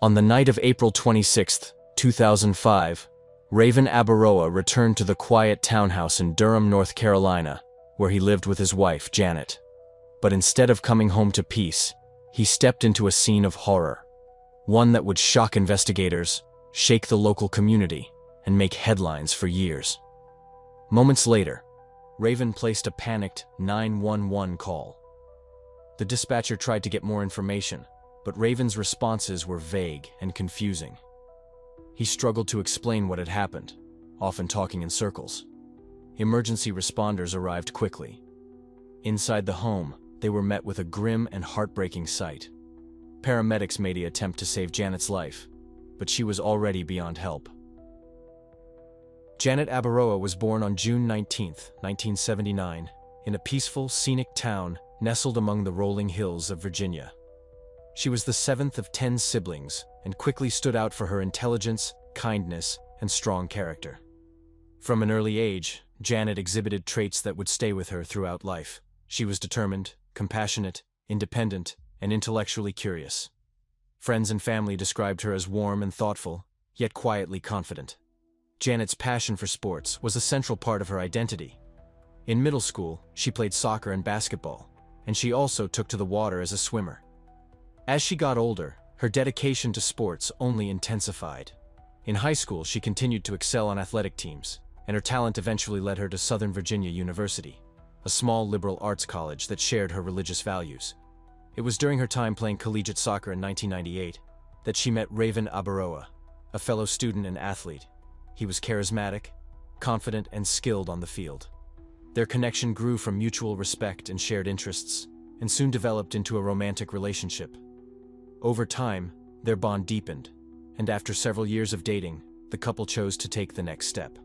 On the night of April 26, 2005, Raven Abaroa returned to the quiet townhouse in Durham, North Carolina, where he lived with his wife, Janet. But instead of coming home to peace, he stepped into a scene of horror, one that would shock investigators, shake the local community, and make headlines for years. Moments later, Raven placed a panicked 911 call. The dispatcher tried to get more information, but Raven's responses were vague and confusing. He struggled to explain what had happened, often talking in circles. Emergency responders arrived quickly. Inside the home, they were met with a grim and heartbreaking sight. Paramedics made an attempt to save Janet's life, but she was already beyond help. Janet Abaroa was born on June 19, 1979, in a peaceful, scenic town nestled among the rolling hills of Virginia. She was the seventh of 10 siblings and quickly stood out for her intelligence, kindness, and strong character. From an early age, Janet exhibited traits that would stay with her throughout life. She was determined, compassionate, independent, and intellectually curious. Friends and family described her as warm and thoughtful, yet quietly confident. Janet's passion for sports was a central part of her identity. In middle school, she played soccer and basketball, and she also took to the water as a swimmer. As she got older, her dedication to sports only intensified. In high school, she continued to excel on athletic teams, and her talent eventually led her to Southern Virginia University, a small liberal arts college that shared her religious values. It was during her time playing collegiate soccer in 1998 that she met Raven Abaroa, a fellow student and athlete. He was charismatic, confident, and skilled on the field. Their connection grew from mutual respect and shared interests, and soon developed into a romantic relationship. Over time, their bond deepened, and after several years of dating, the couple chose to take the next step.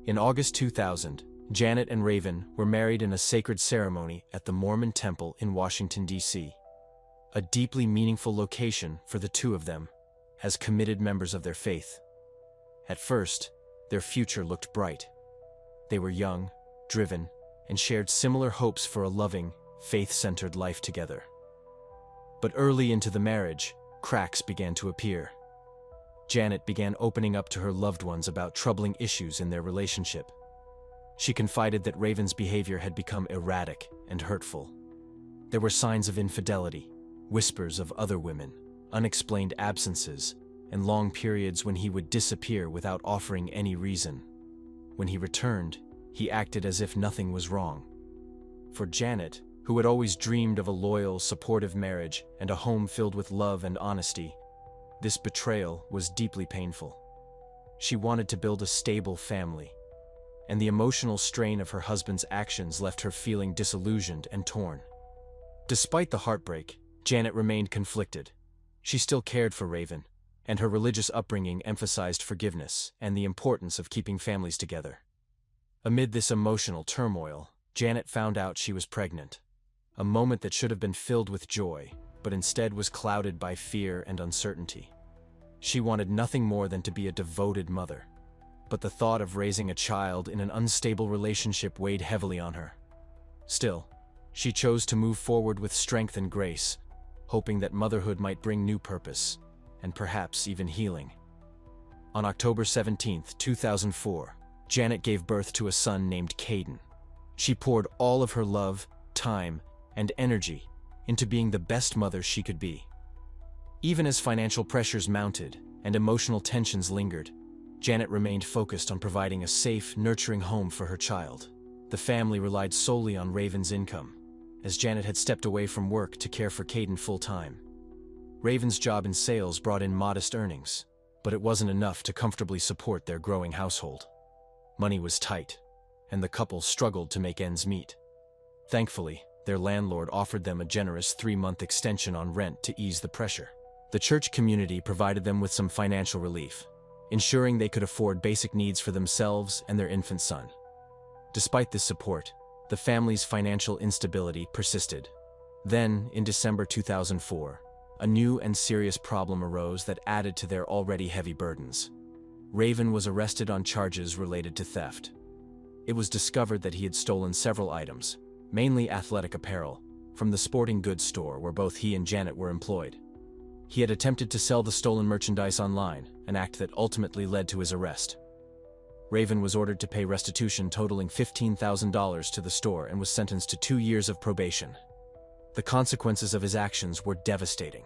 In August 2000, Janet and Raven were married in a sacred ceremony at the Mormon Temple in Washington, D.C., a deeply meaningful location for the two of them as committed members of their faith. At first, their future looked bright. They were young, driven, and shared similar hopes for a loving, faith-centered life together. But early into the marriage, cracks began to appear. Janet began opening up to her loved ones about troubling issues in their relationship. She confided that Raven's behavior had become erratic and hurtful. There were signs of infidelity, whispers of other women, unexplained absences, and long periods when he would disappear without offering any reason. When he returned, he acted as if nothing was wrong. For Janet, who had always dreamed of a loyal, supportive marriage and a home filled with love and honesty, this betrayal was deeply painful. She wanted to build a stable family, and the emotional strain of her husband's actions left her feeling disillusioned and torn. Despite the heartbreak, Janet remained conflicted. She still cared for Raven, and her religious upbringing emphasized forgiveness and the importance of keeping families together. Amid this emotional turmoil, Janet found out she was pregnant, a moment that should have been filled with joy, but instead was clouded by fear and uncertainty. She wanted nothing more than to be a devoted mother, but the thought of raising a child in an unstable relationship weighed heavily on her. Still, she chose to move forward with strength and grace, hoping that motherhood might bring new purpose, and perhaps even healing. On October 17, 2004, Janet gave birth to a son named Caden. She poured all of her love, time, and energy into being the best mother she could be. Even as financial pressures mounted and emotional tensions lingered, Janet remained focused on providing a safe, nurturing home for her child. The family relied solely on Raven's income, as Janet had stepped away from work to care for Caden full-time. Raven's job in sales brought in modest earnings, but it wasn't enough to comfortably support their growing household. Money was tight, and the couple struggled to make ends meet. Thankfully, their landlord offered them a generous 3-month extension on rent to ease the pressure. The church community provided them with some financial relief, ensuring they could afford basic needs for themselves and their infant son. Despite this support, the family's financial instability persisted. Then, in December 2004, a new and serious problem arose that added to their already heavy burdens. Raven was arrested on charges related to theft. It was discovered that he had stolen several items, mainly athletic apparel, from the sporting goods store where both he and Janet were employed. He had attempted to sell the stolen merchandise online, an act that ultimately led to his arrest. Raven was ordered to pay restitution totaling $15,000 to the store and was sentenced to 2 years of probation. The consequences of his actions were devastating.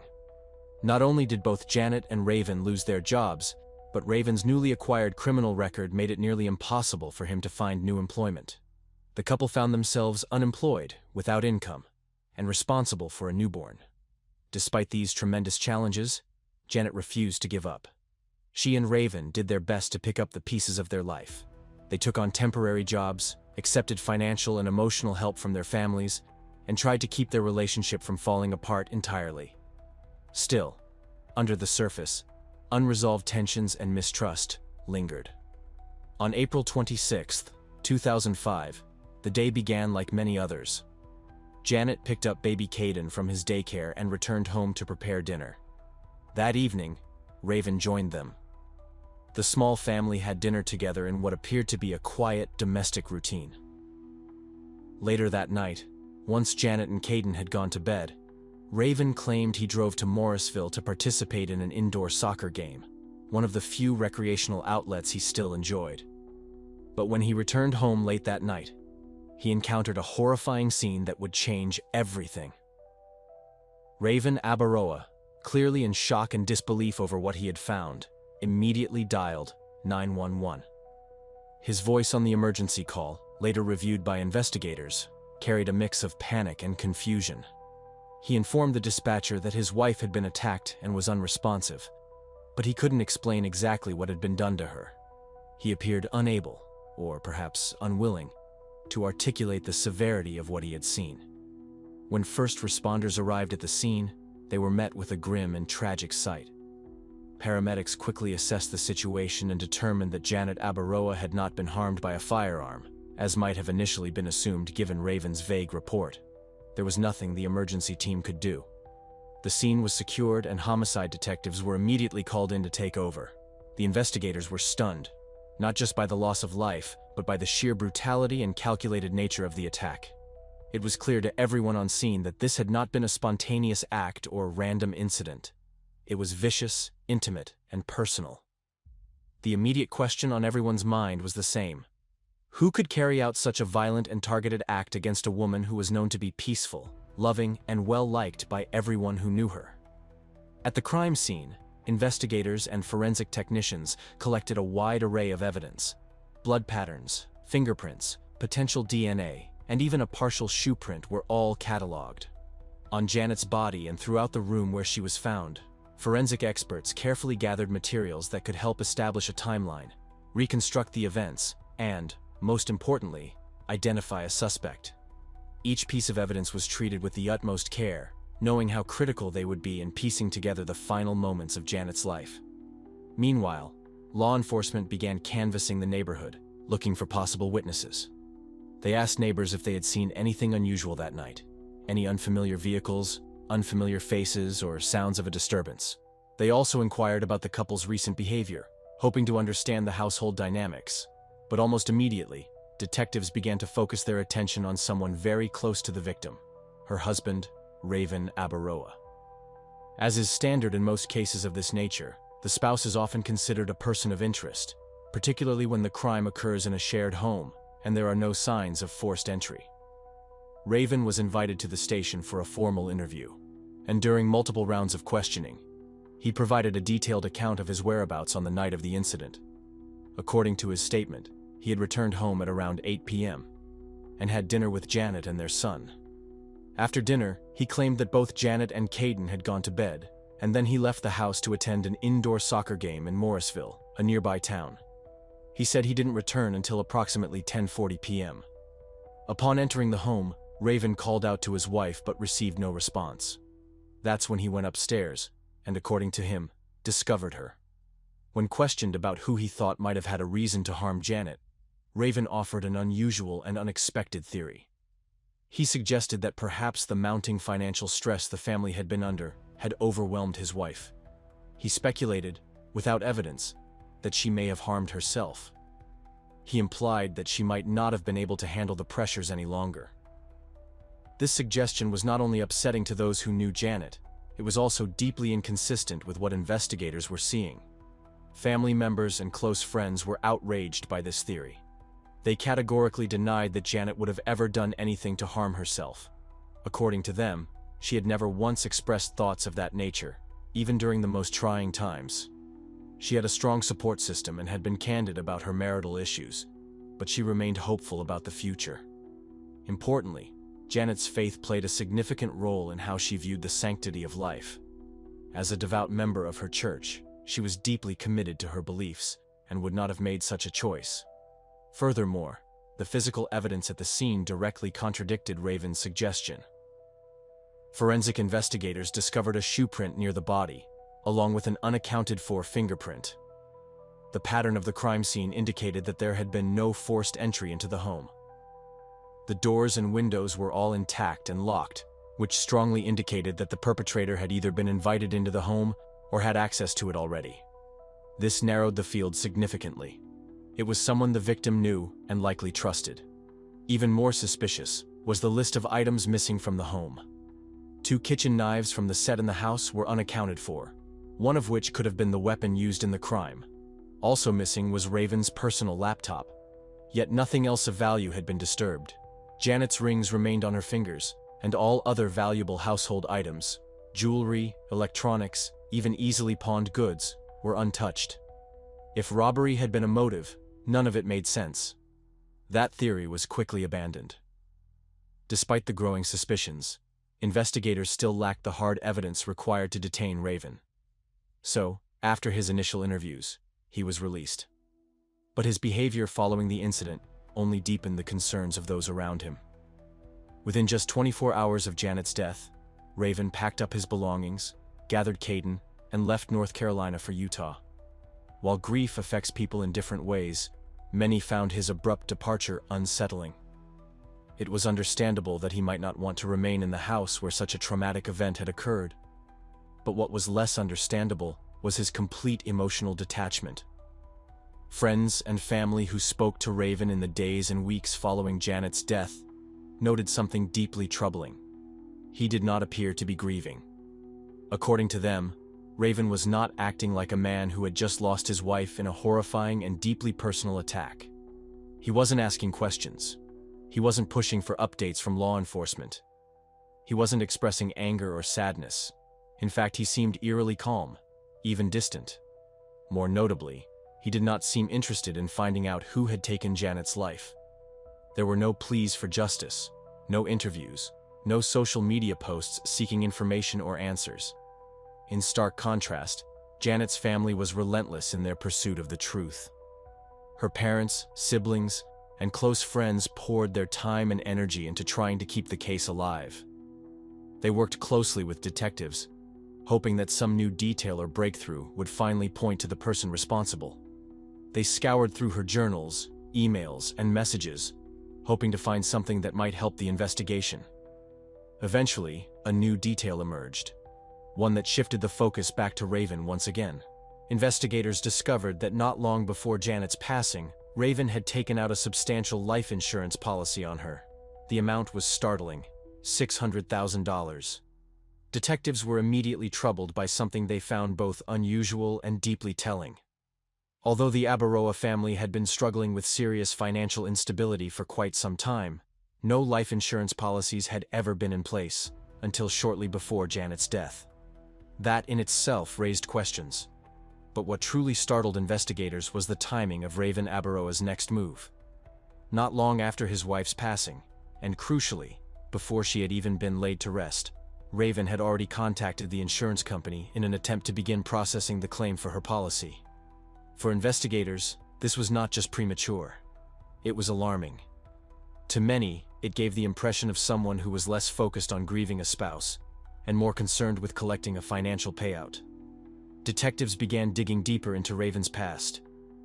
Not only did both Janet and Raven lose their jobs, but Raven's newly acquired criminal record made it nearly impossible for him to find new employment. The couple found themselves unemployed, without income, and responsible for a newborn. Despite these tremendous challenges, Janet refused to give up. She and Raven did their best to pick up the pieces of their life. They took on temporary jobs, accepted financial and emotional help from their families, and tried to keep their relationship from falling apart entirely. Still, under the surface, unresolved tensions and mistrust lingered. On April 26, 2005, the day began like many others. Janet picked up baby Caden from his daycare and returned home to prepare dinner. That evening, Raven joined them. The small family had dinner together in what appeared to be a quiet, domestic routine. Later that night, once Janet and Caden had gone to bed, Raven claimed he drove to Morrisville to participate in an indoor soccer game, one of the few recreational outlets he still enjoyed. But when he returned home late that night, he encountered a horrifying scene that would change everything. Raven Abaroa, clearly in shock and disbelief over what he had found, immediately dialed 911. His voice on the emergency call, later reviewed by investigators, carried a mix of panic and confusion. He informed the dispatcher that his wife had been attacked and was unresponsive, but he couldn't explain exactly what had been done to her. He appeared unable, or perhaps unwilling, to articulate the severity of what he had seen. When first responders arrived at the scene, they were met with a grim and tragic sight. Paramedics quickly assessed the situation and determined that Janet Abaroa had not been harmed by a firearm, as might have initially been assumed given Raven's vague report. There was nothing the emergency team could do. The scene was secured and homicide detectives were immediately called in to take over. The investigators were stunned, not just by the loss of life, but by the sheer brutality and calculated nature of the attack. It was clear to everyone on scene that this had not been a spontaneous act or random incident. It was vicious, intimate, and personal. The immediate question on everyone's mind was the same. Who could carry out such a violent and targeted act against a woman who was known to be peaceful, loving, and well-liked by everyone who knew her? At the crime scene, investigators and forensic technicians collected a wide array of evidence. Blood patterns, fingerprints, potential DNA, and even a partial shoe print were all cataloged. On Janet's body and throughout the room where she was found, forensic experts carefully gathered materials that could help establish a timeline, reconstruct the events, and, most importantly, identify a suspect. Each piece of evidence was treated with the utmost care, knowing how critical they would be in piecing together the final moments of Janet's life. Meanwhile, law enforcement began canvassing the neighborhood, looking for possible witnesses. They asked neighbors if they had seen anything unusual that night, any unfamiliar vehicles, unfamiliar faces, or sounds of a disturbance. They also inquired about the couple's recent behavior, hoping to understand the household dynamics. But almost immediately, detectives began to focus their attention on someone very close to the victim, her husband, Raven Abaroa. As is standard in most cases of this nature, the spouse is often considered a person of interest, particularly when the crime occurs in a shared home and there are no signs of forced entry. Raven was invited to the station for a formal interview, and during multiple rounds of questioning, he provided a detailed account of his whereabouts on the night of the incident. According to his statement, he had returned home at around 8 p.m. and had dinner with Janet and their son. After dinner, he claimed that both Janet and Caden had gone to bed, and then he left the house to attend an indoor soccer game in Morrisville, a nearby town. He said he didn't return until approximately 10:40 p.m. Upon entering the home, Raven called out to his wife but received no response. That's when he went upstairs, and according to him, discovered her. When questioned about who he thought might have had a reason to harm Janet, Raven offered an unusual and unexpected theory. He suggested that perhaps the mounting financial stress the family had been under had overwhelmed his wife. He speculated, without evidence, that she may have harmed herself. He implied that she might not have been able to handle the pressures any longer. This suggestion was not only upsetting to those who knew Janet, it was also deeply inconsistent with what investigators were seeing. Family members and close friends were outraged by this theory. They categorically denied that Janet would have ever done anything to harm herself. According to them, she had never once expressed thoughts of that nature, even during the most trying times. She had a strong support system and had been candid about her marital issues, but she remained hopeful about the future. Importantly, Janet's faith played a significant role in how she viewed the sanctity of life. As a devout member of her church, she was deeply committed to her beliefs and would not have made such a choice. Furthermore, the physical evidence at the scene directly contradicted Raven's suggestion. Forensic investigators discovered a shoe print near the body, along with an unaccounted-for fingerprint. The pattern of the crime scene indicated that there had been no forced entry into the home. The doors and windows were all intact and locked, which strongly indicated that the perpetrator had either been invited into the home or had access to it already. This narrowed the field significantly. It was someone the victim knew and likely trusted. Even more suspicious was the list of items missing from the home. 2 kitchen knives from the set in the house were unaccounted for, one of which could have been the weapon used in the crime. Also missing was Raven's personal laptop. Yet nothing else of value had been disturbed. Janet's rings remained on her fingers, and all other valuable household items, jewelry, electronics, even easily pawned goods, were untouched. If robbery had been a motive, none of it made sense. That theory was quickly abandoned. Despite the growing suspicions, investigators still lacked the hard evidence required to detain Raven. So, after his initial interviews, he was released. But his behavior following the incident only deepened the concerns of those around him. Within just 24 hours of Janet's death, Raven packed up his belongings, gathered Caden, and left North Carolina for Utah. While grief affects people in different ways, many found his abrupt departure unsettling. It was understandable that he might not want to remain in the house where such a traumatic event had occurred. But what was less understandable was his complete emotional detachment. Friends and family who spoke to Raven in the days and weeks following Janet's death noted something deeply troubling. He did not appear to be grieving. According to them, Raven was not acting like a man who had just lost his wife in a horrifying and deeply personal attack. He wasn't asking questions. He wasn't pushing for updates from law enforcement. He wasn't expressing anger or sadness. In fact, he seemed eerily calm, even distant. More notably, he did not seem interested in finding out who had taken Janet's life. There were no pleas for justice, no interviews, no social media posts seeking information or answers. In stark contrast, Janet's family was relentless in their pursuit of the truth. Her parents, siblings, and close friends poured their time and energy into trying to keep the case alive. They worked closely with detectives, hoping that some new detail or breakthrough would finally point to the person responsible. They scoured through her journals, emails, and messages, hoping to find something that might help the investigation. Eventually, a new detail emerged, one that shifted the focus back to Raven once again. Investigators discovered that not long before Janet's passing, Raven had taken out a substantial life insurance policy on her. The amount was startling: $600,000. Detectives were immediately troubled by something they found both unusual and deeply telling. Although the Abaroa family had been struggling with serious financial instability for quite some time, no life insurance policies had ever been in place until shortly before Janet's death. That in itself raised questions. But what truly startled investigators was the timing of Raven Abaroa's next move. Not long after his wife's passing, and crucially, before she had even been laid to rest, Raven had already contacted the insurance company in an attempt to begin processing the claim for her policy. For investigators, this was not just premature. It was alarming. To many, it gave the impression of someone who was less focused on grieving a spouse and more concerned with collecting a financial payout. Detectives began digging deeper into Raven's past.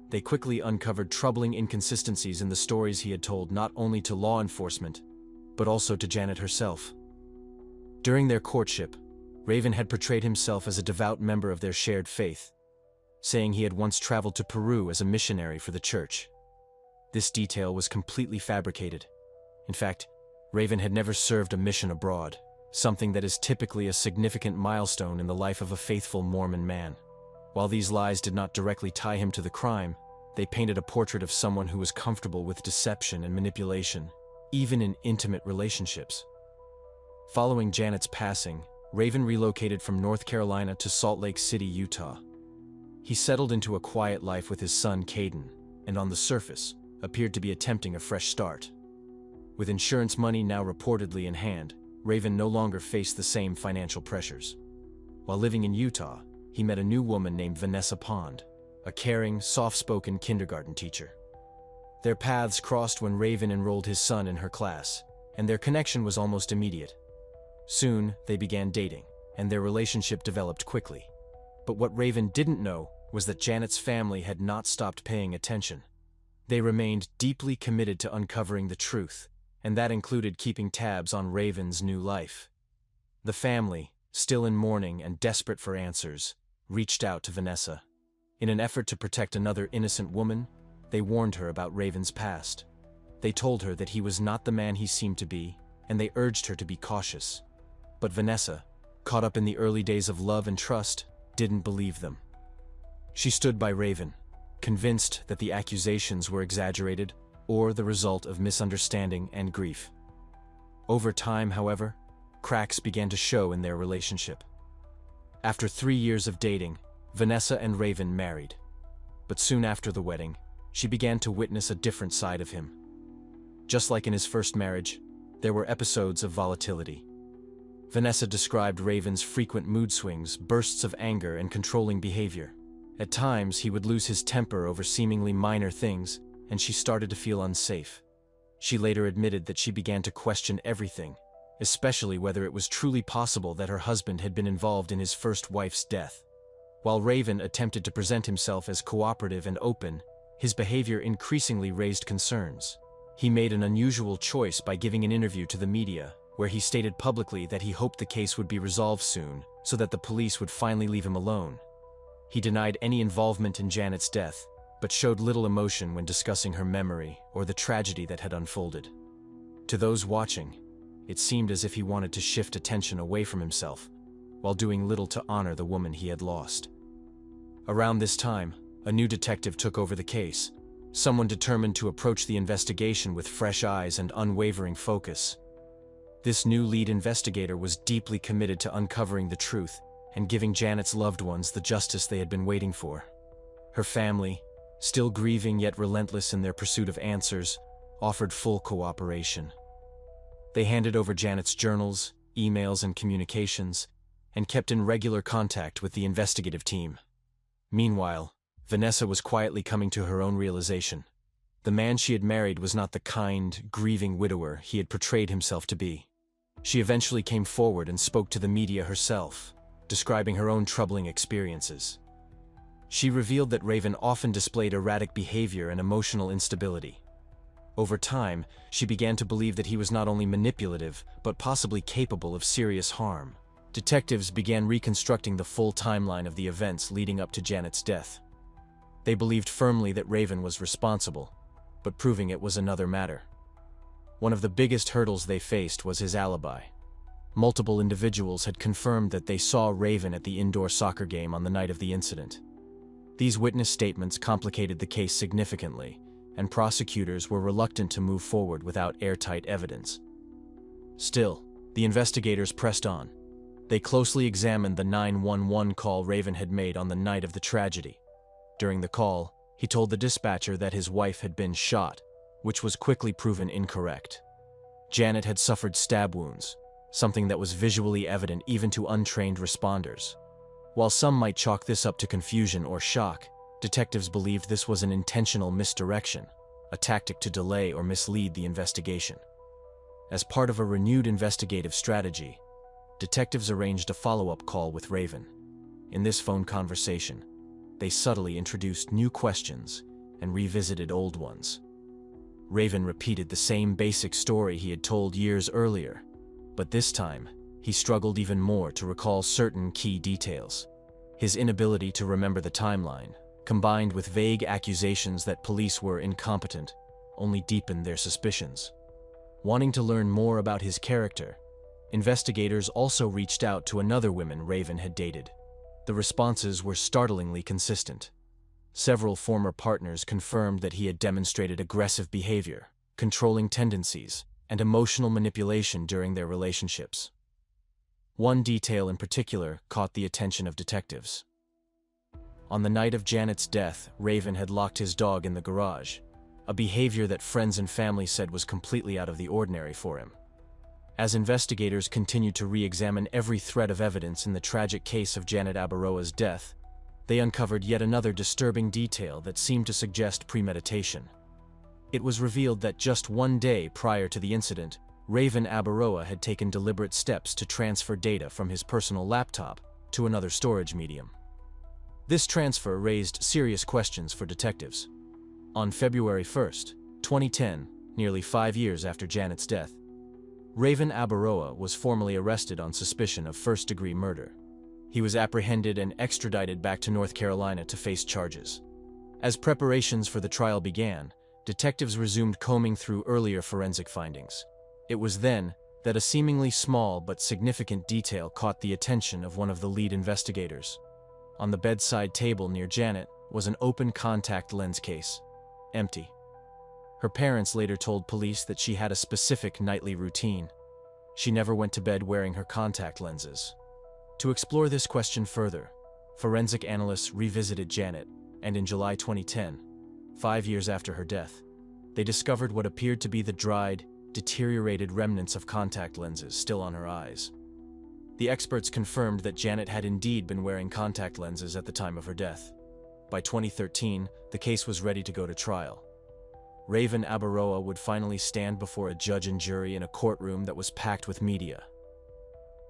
They quickly uncovered troubling inconsistencies in the stories he had told not only to law enforcement, but also to Janet herself. During their courtship, Raven had portrayed himself as a devout member of their shared faith, saying he had once traveled to Peru as a missionary for the church. This detail was completely fabricated. In fact, Raven had never served a mission abroad. something that is typically a significant milestone in the life of a faithful Mormon man. While these lies did not directly tie him to the crime, they painted a portrait of someone who was comfortable with deception and manipulation, even in intimate relationships. Following Janet's passing, Raven relocated from North Carolina to Salt Lake City, Utah. He settled into a quiet life with his son Caden, and on the surface, appeared to be attempting a fresh start. With insurance money now reportedly in hand, Raven no longer faced the same financial pressures. While living in Utah, he met a new woman named Vanessa Pond, a caring, soft-spoken kindergarten teacher. Their paths crossed when Raven enrolled his son in her class, and their connection was almost immediate. Soon, they began dating, and their relationship developed quickly. But what Raven didn't know was that Janet's family had not stopped paying attention. They remained deeply committed to uncovering the truth, and that included keeping tabs on Raven's new life. The family, still in mourning and desperate for answers, reached out to Vanessa. In an effort to protect another innocent woman, they warned her about Raven's past. They told her that he was not the man he seemed to be, and they urged her to be cautious. But Vanessa, caught up in the early days of love and trust, didn't believe them. She stood by Raven, convinced that the accusations were exaggerated or the result of misunderstanding and grief. Over time, however, cracks began to show in their relationship. After 3 years of dating, Vanessa and Raven married. But soon after the wedding, she began to witness a different side of him. Just like in his first marriage, there were episodes of volatility. Vanessa described Raven's frequent mood swings, bursts of anger, and controlling behavior. At times, he would lose his temper over seemingly minor things, and she started to feel unsafe. She later admitted that she began to question everything, especially whether it was truly possible that her husband had been involved in his first wife's death. While Raven attempted to present himself as cooperative and open, his behavior increasingly raised concerns. He made an unusual choice by giving an interview to the media, where he stated publicly that he hoped the case would be resolved soon, so that the police would finally leave him alone. He denied any involvement in Janet's death, but showed little emotion when discussing her memory or the tragedy that had unfolded. To those watching, it seemed as if he wanted to shift attention away from himself, while doing little to honor the woman he had lost. Around this time, a new detective took over the case, someone determined to approach the investigation with fresh eyes and unwavering focus. This new lead investigator was deeply committed to uncovering the truth and giving Janet's loved ones the justice they had been waiting for. Her family, still grieving yet relentless in their pursuit of answers, offered full cooperation. They handed over Janet's journals, emails, and communications, and kept in regular contact with the investigative team. Meanwhile, Vanessa was quietly coming to her own realization. The man she had married was not the kind, grieving widower he had portrayed himself to be. She eventually came forward and spoke to the media herself, describing her own troubling experiences. She revealed that Raven often displayed erratic behavior and emotional instability. Over time, she began to believe that he was not only manipulative, but possibly capable of serious harm. Detectives began reconstructing the full timeline of the events leading up to Janet's death. They believed firmly that Raven was responsible, but proving it was another matter. One of the biggest hurdles they faced was his alibi. Multiple individuals had confirmed that they saw Raven at the indoor soccer game on the night of the incident. These witness statements complicated the case significantly, and prosecutors were reluctant to move forward without airtight evidence. Still, the investigators pressed on. They closely examined the 911 call Raven had made on the night of the tragedy. During the call, he told the dispatcher that his wife had been shot, which was quickly proven incorrect. Janet had suffered stab wounds, something that was visually evident even to untrained responders. While some might chalk this up to confusion or shock, detectives believed this was an intentional misdirection, a tactic to delay or mislead the investigation. As part of a renewed investigative strategy, detectives arranged a follow-up call with Raven. In this phone conversation, they subtly introduced new questions and revisited old ones. Raven repeated the same basic story he had told years earlier, but this time, he struggled even more to recall certain key details. His inability to remember the timeline, combined with vague accusations that police were incompetent, only deepened their suspicions. Wanting to learn more about his character, Investigators also reached out to another woman Raven had dated. The responses were startlingly consistent. Several former partners confirmed that he had demonstrated aggressive behavior, controlling tendencies, and emotional manipulation during their relationships. One detail in particular caught the attention of detectives. On the night of Janet's death, Raven had locked his dog in the garage, a behavior that friends and family said was completely out of the ordinary for him. As investigators continued to re-examine every thread of evidence in the tragic case of Janet Abaroa's death, they uncovered yet another disturbing detail that seemed to suggest premeditation. It was revealed that just one day prior to the incident, Raven Abaroa had taken deliberate steps to transfer data from his personal laptop to another storage medium. This transfer raised serious questions for detectives. On February 1, 2010, nearly 5 years after Janet's death, Raven Abaroa was formally arrested on suspicion of first-degree murder. He was apprehended and extradited back to North Carolina to face charges. As preparations for the trial began, detectives resumed combing through earlier forensic findings. It was then that a seemingly small but significant detail caught the attention of one of the lead investigators. On the bedside table near Janet was an open contact lens case, empty. Her parents later told police that she had a specific nightly routine. She never went to bed wearing her contact lenses. To explore this question further, forensic analysts revisited Janet, and in July 2010, 5 years after her death, they discovered what appeared to be the dried, deteriorated remnants of contact lenses still on her eyes. The experts confirmed that Janet had indeed been wearing contact lenses at the time of her death. By 2013, the case was ready to go to trial. Raven Abaroa would finally stand before a judge and jury in a courtroom that was packed with media.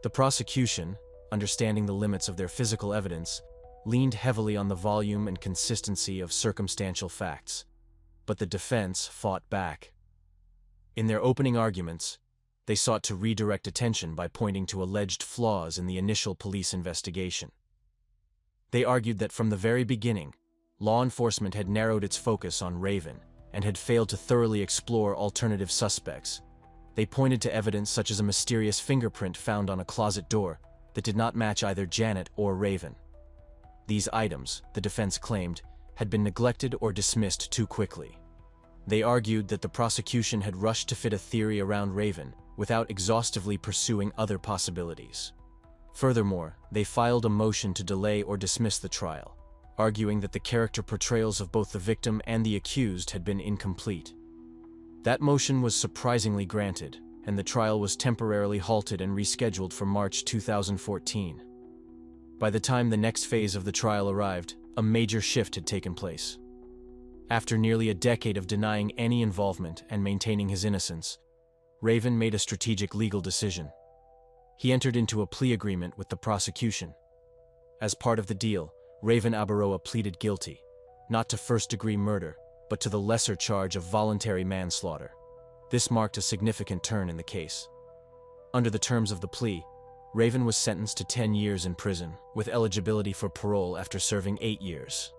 The prosecution, understanding the limits of their physical evidence, leaned heavily on the volume and consistency of circumstantial facts. But the defense fought back. In their opening arguments, they sought to redirect attention by pointing to alleged flaws in the initial police investigation. They argued that from the very beginning, law enforcement had narrowed its focus on Raven and had failed to thoroughly explore alternative suspects. They pointed to evidence such as a mysterious fingerprint found on a closet door that did not match either Janet or Raven. These items, the defense claimed, had been neglected or dismissed too quickly. They argued that the prosecution had rushed to fit a theory around Raven without exhaustively pursuing other possibilities. Furthermore, they filed a motion to delay or dismiss the trial, arguing that the character portrayals of both the victim and the accused had been incomplete. That motion was surprisingly granted, and the trial was temporarily halted and rescheduled for March 2014. By the time the next phase of the trial arrived, a major shift had taken place. After nearly a decade of denying any involvement and maintaining his innocence, Raven made a strategic legal decision. He entered into a plea agreement with the prosecution. As part of the deal, Raven Abaroa pleaded guilty, not to first-degree murder, but to the lesser charge of voluntary manslaughter. This marked a significant turn in the case. Under the terms of the plea, Raven was sentenced to 10 years in prison, with eligibility for parole after serving 8 years.